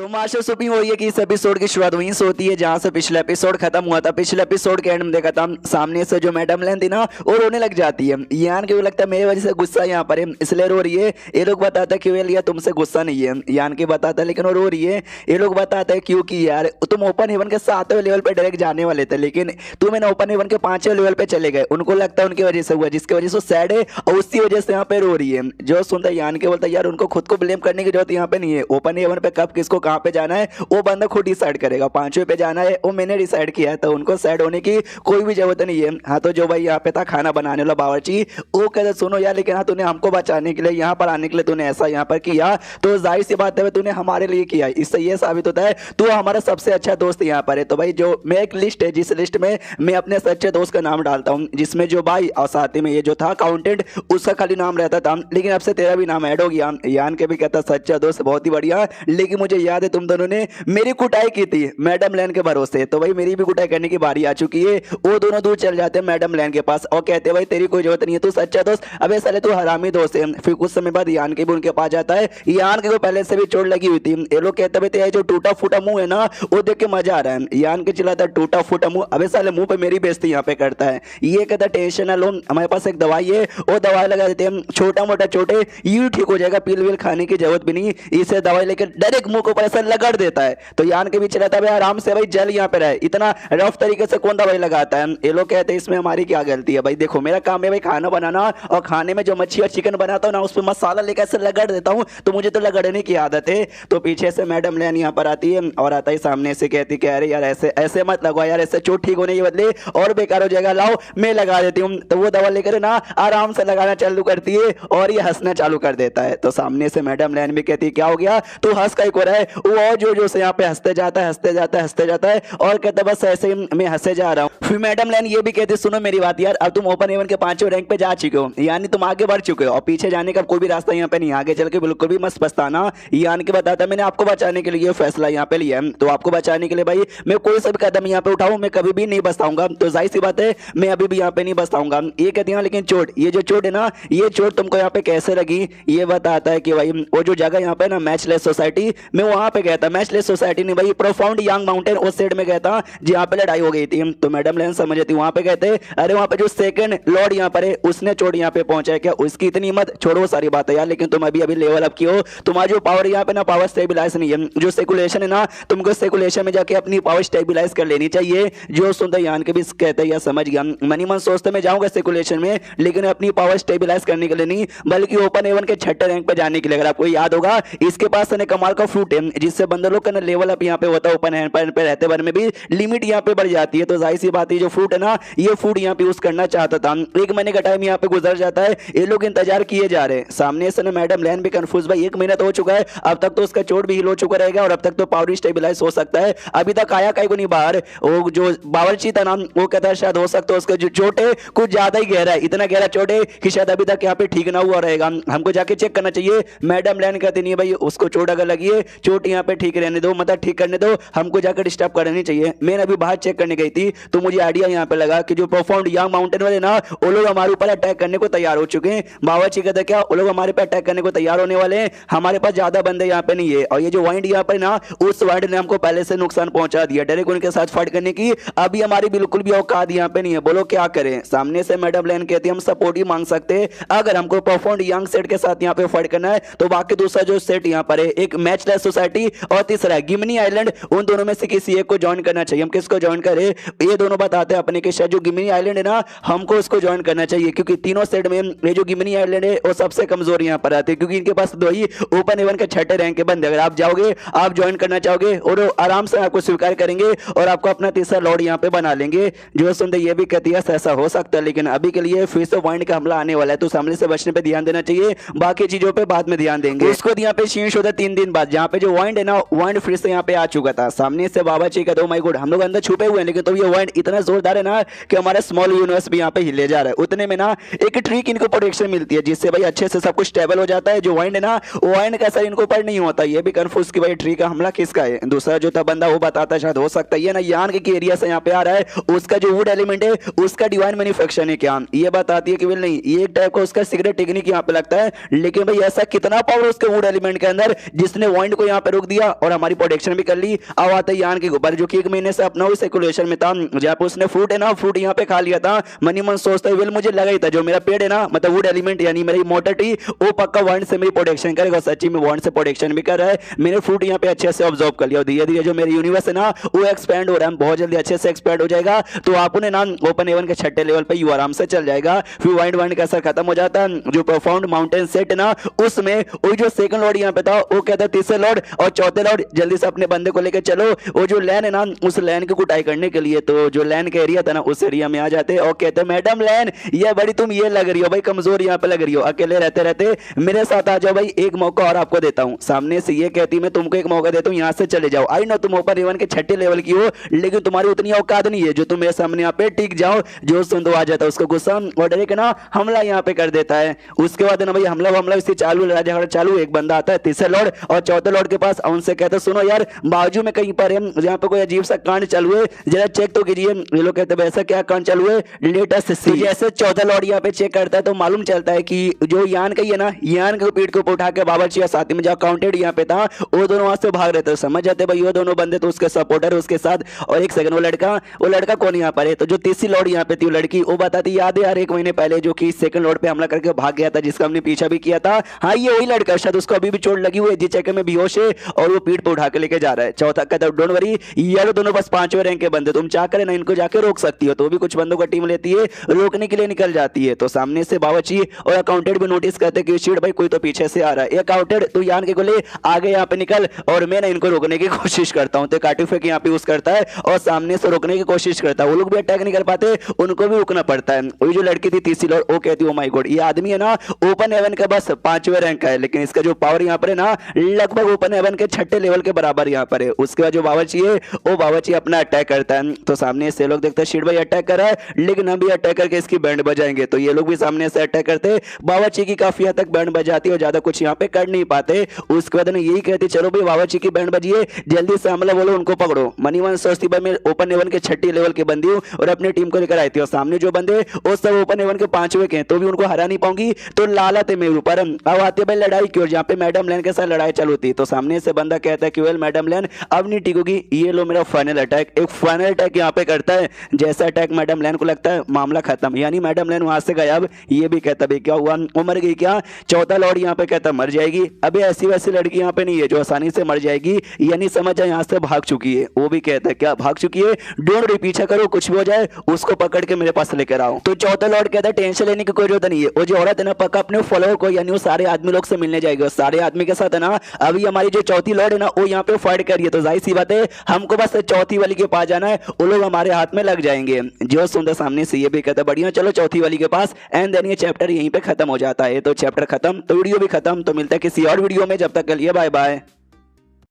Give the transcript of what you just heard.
तो master supreme वही है कि इस एपिसोड की शुरुआत वहीं से होती है जहां से पिछला एपिसोड खत्म हुआ था। पिछले एपिसोड के एंड में देखा था सामने से जो मैडम लेन थी ना वो रोने लग जाती है। यान के भी लगता है मेरी वजह से गुस्सा यहाँ पर है इसलिए रो रही है। ये लोग बताते हैं कि वे लिया तुमसे गुस्सा नहीं है, यान के बताता है लेकिन वो रो रही है। ये लोग बताते हैं क्योंकि यार तुम ओपन हेवन के 7वें लेवल पे डायरेक्ट जाने वाले थे लेकिन तुम ना ओपन हेवन के 5वें लेवल पे चले गए। उनको लगता है उनकी वजह से हुआ जिसकी वजह से सैड है और उसी वजह से यहाँ पे रो रही है। जो सुनता है यान के बोलता है यार उनको खुद को ब्लेम करने की जरूरत यहाँ पे नहीं है। ओपन हेवन पे कब किसको कहाँ पे जाना है वो बंदा खुद डिसाइड करेगा। 5वें पे जाना है वो मैंने डिसाइड किया है तो उनको सैड होने की कोई भी जरूरत नहीं है। हाँ तो जो भाई यहाँ पे था खाना बनाने वाला बावर्ची वो कहते सुनो यार लेकिन हाँ तूने हमको बचाने के लिए यहाँ पर आने के लिए तूने ऐसा यहाँ पर किया तो जाहिर सी बात है तूने हमारे लिए किया। इससे ये साबित होता है तू हमारा सबसे अच्छा दोस्त यहाँ पर है। तो भाई जो मैं एक लिस्ट है जिस लिस्ट में मैं अपने सच्चे दोस्त का नाम डालता हूँ जिसमें जो भाई और साथ ही में ये जो था अकाउंटेंट उसका खाली नाम रहता था लेकिन अब से तेरा भी नाम ऐड हो गया। यान के भी कहता सच्चा दोस्त बहुत ही बढ़िया लेकिन मुझे याद है तुम दोनों ने मेरी कुटाई की थी मैडम लैन के भरोसे। तो भाई मेरी भी कुटाई करने की बारी आ चुकी है। वो दोनों दूर चल जाते हैं मैडम लैन के पास और कहते हैं भाई तेरी कोई जरूरत नहीं है तू सच्चा दोस्त। अबे साले तू हरामी दोस्त है। फिर कुछ समय बाद यान के भी उनके पास जाता है। यान के को पहले से भी चोट लगी हुई थी। ये लोग कहते हैं तेरा जो टूटा फूटा मुंह है ना वो देख के मजा आ रहा है। यान के चिल्लाता है टूटा फूटा मुंह। अबे साले मुंह पे मेरी बेइज्जती यहाँ पे करता है। ये कहता टेंशन ना लो हमारे पास एक दवाई है वो दवाई लगा देते हैं छोटा मोटा चोटे यूं ठीक हो जाएगा पिल विल खाने की जरूरत भी नहीं। इसे दवाई लेकर डायरेक्ट मुंह को पैसा लगड़ देता है। तो यान के भी चलाता है आराम से भाई जल यहाँ पे रहे इतना रफ तरीके से कौन दवाई लगाता है। ये लोग कहते हैं इसमें हमारी क्या गलती है। भाई देखो मेरा काम है भाई खाना बनाना और खाने में जो मच्छी और चिकन बनाता हूँ ना उस पर मसाला लेकर ऐसे लगड़ देता हूँ तो मुझे तो लगड़ने की आदत है। तो पीछे से मैडम लैन यहाँ पर आती है और आता ही सामने से कहती कि अरे यार ऐसे ऐसे मत लगवाओ यार ऐसे चोट ठीक होने के बदले और बेकार हो जाएगा लाओ मैं लगा देती हूँ। तो वो दवा लेकर ना आराम से लगाना चालू करती है और ये हंसना चालू कर देता है। तो सामने से मैडम लैन भी कहती है क्या हो गया तू हंस का ही को रहा है। वो और जो से यहाँ पे हंसते जाता है हंसते जाता है हंसते जाता है और कहता बस ऐसे ही मैं हंसे जा रहा हूँ। फिर मैडम लैन ये भी कहती सुनो मेरी बात यार अब तुम ओपन हेवन के 5वें रैंक पे जा चुके हो यानी तुम आगे बढ़ चुके हो और पीछे जाने का कोई भी रास्ता यहाँ पे नहीं। आगे चल के बिल्कुल भी मत पछताना। यान के बताता मैंने आपको बचाने के लिए फैसला यहाँ पे लिया है तो आपको बचाने के लिए भाई मैं कोई सा भी कदम यहाँ पे उठाऊं मैं कभी भी नहीं बचताऊंगा। तो जाहिर सी बात है मैं अभी भी यहाँ पे नहीं बचताऊंगा। ये कहती है लेकिन चोट ये जो चोट है ना ये चोट तुमको यहाँ पे कैसे लगी। ये बताता है कि भाई वो जो जगह यहाँ पे ना मैचलेस सोसाइटी मैं वहां पे गया था। मैचलेस सोसाइटी नहीं भाई प्रोफाउंड यंग माउंटेन उस साइड में गया था जहाँ पे लड़ाई हो गई थी। तो मैडम लेन समझ थी वहां पे कहते अरे वहां पे जो सेकंड लॉर्ड यहाँ पर है उसने चोट यहाँ पे पहुंचा है क्या उसकी इतनी हिम्मत छोड़ो सारी बात है यार लेकिन तुम अभी अभी लेवल अप की हो तुम्हारा जो पावर यहाँ पे ना पावर स्टेबिलाईज नहीं है। जो सेकुलेशन है ना तुमको सेकुलेशन में जाके अपनी पावर स्टेबिलाईज कर लेनी चाहिए। जो सुनते यान के भी कहते या समझ गया मनी मन सोचते मैं जाऊंगा सेकुलेशन में लेकिन अपनी पावर स्टेबिलाईज करने के लिए नहीं बल्कि ओपन हेवन के 6ठे रैंक पे जाने के लिए। अगर आपको याद होगा इसके पास कमाल का फ्रूट है जिससे बंदे लोग का लेवल अप यहाँ पे होता है ओपन हेवन पे रहते बार में भी लिमिट यहाँ पे बढ़ जाती है। तो जाहिर सी बात है जो फ्रूट है ना ये फ्रूट यहाँ पे यूज करना चाहता था। 1 महीने का टाइम यहाँ पे गुजर जाता है ये लोग इंतजार किए जा रहे हैं। सामने से मैडम लैन भी कंफ्यूज भाई 1 महीना तो हो चुका है अब तक तो उसका चोट भी हिल हो चुका रहेगा और अब तक तो पावर स्टेबिलाईज हो सकता है। अभी तक आया कहीं को नहीं बाहर। वो जो बावर्ची था ना वो कहता है शायद हो सकता है उसका जो चोट है कुछ ज्यादा ही गहरा है इतना गहरा चोट है कि शायद अभी तक यहाँ पे ठीक ना हुआ रहेगा हमको जाके चेक करना चाहिए। मैडम लैन कहती नहीं भाई उसको चोट अगर लगी है चोट यहाँ पे ठीक रहने दो मतलब ठीक करने दो हमको जाकर डिस्टर्ब करनी चाहिए। मैंने अभी बाहर चेक करने गई थी तो मुझे आइडिया यहाँ पे लगा कि जो प्रोफाउंड यंग माउंटेन वाले ना वो लोग हमारे ऊपर अटैक करने को तैयार हो चुके हैं। बावर्ची कहते क्या वो लोग हमारे पे अटैक करने को तैयार होने वाले हैं हमारे पास ज्यादा बंदे यहाँ पे नहीं है और ये जो वाइंड यहाँ पे ना उस वाइंड ने हमको पहले से नुकसान पहुंचा दिया डायरेक्ट उनके साथ फाइट करने की अभी हमारी बिल्कुल भी औकात यहाँ पे नहीं है बोलो क्या करें। सामने से मैडम लैन कहती हम सपोर्ट ही मांग सकते हैं अगर हमको प्रोफाउंड यंग सेट के साथ यहाँ पे फाइट करना है तो बाकी दूसरा जो सेट यहाँ पर है एक मैचलेस सोसाइटी और तीसरा है गिमनी आइलैंड उन दोनों में से किसी एक को ज्वाइन करना चाहिए। हम किसको ज्वाइन करें ये दोनों बताते हैं अपने के शायद जो गिमनी आइलैंड है ना हमको उसको ज्वाइन करना चाहिए क्योंकि तीनों सेट में ये जो गिमनी आइलैंड है वो सबसे कमजोर यहाँ पर आते हैं क्योंकि इनके पास 2 ही ओपन हेवन के 6ठे रैंक के बंदे। अगर आप जाओगे आप ज्वाइन करना चाहोगे और आराम से आपको स्वीकार करेंगे और आपको अपना तीसरा लॉर्ड यहाँ पे बना लेंगे। जो सुनते ये भी कहती है ऐसा हो सकता है लेकिन अभी के लिए फिर से वाइंड का हमला आने वाला है तो उस हमले से बचने पे ध्यान देना चाहिए बाकी चीजों पे बाद में ध्यान देंगे। उसको यहाँ पे शीर्ष होता 3 दिन बाद जहाँ पे जो वाइंड है ना वाइंड फिर से यहाँ पे आ चुका था। सामने से बाबा जी का माय गॉड हम लोग अंदर छुपे हुए हैं लेकिन तो ये वाइंड इतना जोरदार है ना कि हमारा स्मॉल यूनिवर्स भी यहाँ पे हिले जा रहा है। उतने में ना एक ट्रिक इनको प्रोटेक्शन मिलती है जिससे भाई अच्छे से सब कुछ स्टेबल हो जाता है। जो वाइंड है ना वाइंड का असर इनको ऊपर नहीं होता। ये भी कंफ्यूज कि भाई ट्री का हमला किसका है। दूसरा जो था बंदा वो बताता शायद हो सकता है ये ना यान के एरिया से यहाँ पे आ रहा है उसका जो वुड एलिमेंट है उसका डिवाइन मैन्युफैक्चरिंग है क्या ये बताती है कि नहीं ये एक टाइप का उसका सीक्रेट टेक्निक यहाँ पे लगता है लेकिन भाई ऐसा कितना पावर उसके वुड एलिमेंट के अंदर जिसने वाइंड को यहाँ पे पे रोक दिया और हमारी प्रोटेक्शन भी कर ली। अब आता है यान के ऊपर जो कि 1 महीने से अपना सर्कुलेशन में था, जहाँ पे उसने फ्रूट है ना, फ्रूट यहाँ पे खा लिया था। मनी मन सोचता है वेल मुझे लगा ही था जो मेरा पेड़ है ना, मतलब वुड एलिमेंट यानी मेरी मोटर टी, वो पक्का वांड से मेरी प्रोटेक्शन करेगा। सच्ची में वांड से प्रोटेक्शन भी कर रहा है। मैंने फ्रूट यहाँ पे अच्छे से ऑब्जर्व कर लिया। धीरे धीरे जो मेरी यूनिवर्स है ना वो एक्सपेंड हो रहा है, बहुत जल्दी अच्छे से एक्सपेंड हो जाएगा। तो आप उन्हें ना ओपन हेवन के छठे लेवल पे यू आराम से चल जाएगा। फिर वाइड वाइंड का असर खत्म हो जाता है। जो प्रोफाउंड माउंटेन सेट है ना उसमें वो जो सेकंड लॉर्ड यहाँ पे था वो कहता है तीसरे लॉर्ड और चौथे लॉर्ड जल्दी से अपने बंदे को लेकर चलो। वो जो लैन है ना उस लैन की कुटाई करने के लिए, तो जो लैन का एरिया था ना उस एरिया में आ जाते और कहते मैडम लैन ये बड़ी तुम ये लग रही हो भाई, कमजोर यहाँ पे लग रही हो, अकेले रहते रहते मेरे साथ आ जाओ भाई, एक मौका और आपको देता हूँ। सामने से ये कहती मैं तुमको एक मौका देता हूँ, यहाँ से चले जाओ। आई नो तुम ओपन हेवन के छठे लेवल की हो, लेकिन तुम्हारी उतनी औकात नहीं है जो तुम मेरे सामने यहाँ पे टिक जाओ। जो सुन तो आ जाता है उसको गुस्सा और डायरेक्ट ना हमला यहाँ पे कर देता है। उसके बाद ना भाई हमला इससे चालू, लड़ाई झगड़ा चालू। एक बंदा आता है तीसरे लॉर्ड और चौथे लॉर्ड के पास, उनसे कहते सुनो यार बाजू में कहीं पर है जहाँ पे कोई अजीब सा कांड चालू है, जरा चेक तो कीजिए। ये लोग कहते हैं ऐसा क्या कांड चालू है, लेटेस्ट सी। जैसे चौथा लॉर्ड यहाँ पे चेक करता है तो मालूम चलता है कि जो यान का ही है ना, यान के पीठ के ऊपर उठा के बावर्ची साथी में जो काउंटेड यहाँ पे था वो दोनों वहां से भाग रहे थे। समझ जाते भाई वो दोनों बंदे तो उसके सपोर्टर उसके साथ। और एक सेकंड वो लड़का कौन यहाँ पर है, तो जो तीसरी लॉर्ड यहाँ पे थी वो लड़की, वो बताती याद है यार 1 महीने पहले जो कि सेकंड लॉर्ड पे हमला करके भाग गया था, जिसका हमने पीछा भी किया था। हाँ ये वही लड़का, शायद उसको अभी भी चोट लगी हुई है, जी चक्कर में बेहोश है और वो पीठ पे उठा के लेके जा रहा है। चौथा कहता है डोंट वरी, ये दोनों बस 5वें रैंक के बंदे, तुम चाह करे ना इनको जाके रोक सकती हो। तो भी कुछ बंदों का टीम लेती है, रोकने के लिए निकल जाती है। तो सामने से बावर्ची और अकाउंटेंट भी नोटिस करते कि शीट भाई कोई तो पीछे से आ रहा है। अकाउंटेंट तू यान के गोले आगे यहाँ पे निकल और मैं ना इनको रोकने की कोशिश करता हूँ। तो कार्टिफेक यहाँ पे यूज करता है और सामने से रोकने की कोशिश करता है। वो लोग भी अटैक नहीं कर पाते, उनको भी रुकना पड़ता है। वही जो लड़की थी तीसरी लॉर्ड वो कहती है ओ माय गॉड ये आदमी है ना ओपन हेवन का बस 5वें रैंक का है, लेकिन इसका जो पावर यहाँ पर है ना लगभग ओपन हेवन के छठे लेवल के बराबर यहाँ पर है। उसके बाद जो बावर्ची है वो बावर्ची अपना अटैक करता है। तो सामने से लोग देखते हैं शीट भाई अटैक कर रहा है, लेकिन हम भी अटैक करके इसकी बैंड बजाएंगे। तो ये लोग भी सामने से अटैक करते, बावर्ची की काफी हद तक बैंड बजाती है और ज्यादा कुछ यहाँ पे कर नहीं पाते। उसके बाद यही कहते चलो भाई बावर्ची की बैंड बजिए, जल्दी से हमला बोलो उनको पकड़ो। मनीवन सोचती भाई मैं ओपन हेवन के छठी लेवल के बंदी हूँ और अपनी टीम को लेकर आई थी और सामने जो बंदे वो सब ओपन हेवन के 5वें के हैं, तो भी उनको हरा नहीं पाऊंगी। तो लालत है मेरे ऊपर। अब आते भाई लड़ाई क्यों, जहाँ पे मैडम लैन के साथ लड़ाई चालू थी। तो सामने से बंदा कहता है कि वेल मैडम लैन अब नहीं टिकोगी, ये लो मेरा फाइनल अटैक। एक फाइनल अटैक यहाँ पे करता है, जैसा अटैक मैडम लैन को लगता है मामला खत्म, यानी मैडम लैन वहां से गायब। ये भी कहता भाई क्या हुआ, वो मर गई क्या। चौथा लॉर्ड यहाँ पे कहता मर जाएगी। अबे ऐसी वैसी लड़की यहाँ पे नहीं है जो आसानी से मर जाएगी, यानी समझ जाए यहाँ से भाग चुकी है। वो भी कहता है क्या भाग चुकी है, डोंट वरी पीछा करो, कुछ भी हो जाए उसको पकड़ के मेरे पास लेकर आओ। तो चौथा लॉर्ड कहता है टेंशन लेने की कोई जरूरत नहीं है। वो जो औरत है ना पक्का अपने फॉलोअर को यानी वो सारे आदमी लोग से मिलने जाएगी और सारे आदमी के साथ है ना अभी हमारी जो चौथी लॉर्ड है ना वो यहाँ पे फाइट कर रही है। तो जाहिर सी बात है हमको बस चौथी वाली के पास जाना है, वो लोग हमारे हाथ में लग जाएंगे। जो सुंदर सामने से ये भी कहता है बढ़िया चलो चौथी वाली के पास। एंड देन ये चैप्टर यहीं पे खत्म हो जाता है। तो चैप्टर खत्म तो वीडियो भी खत्म। तो मिलता है किसी और वीडियो में, जब तक के लिए बाय बाय।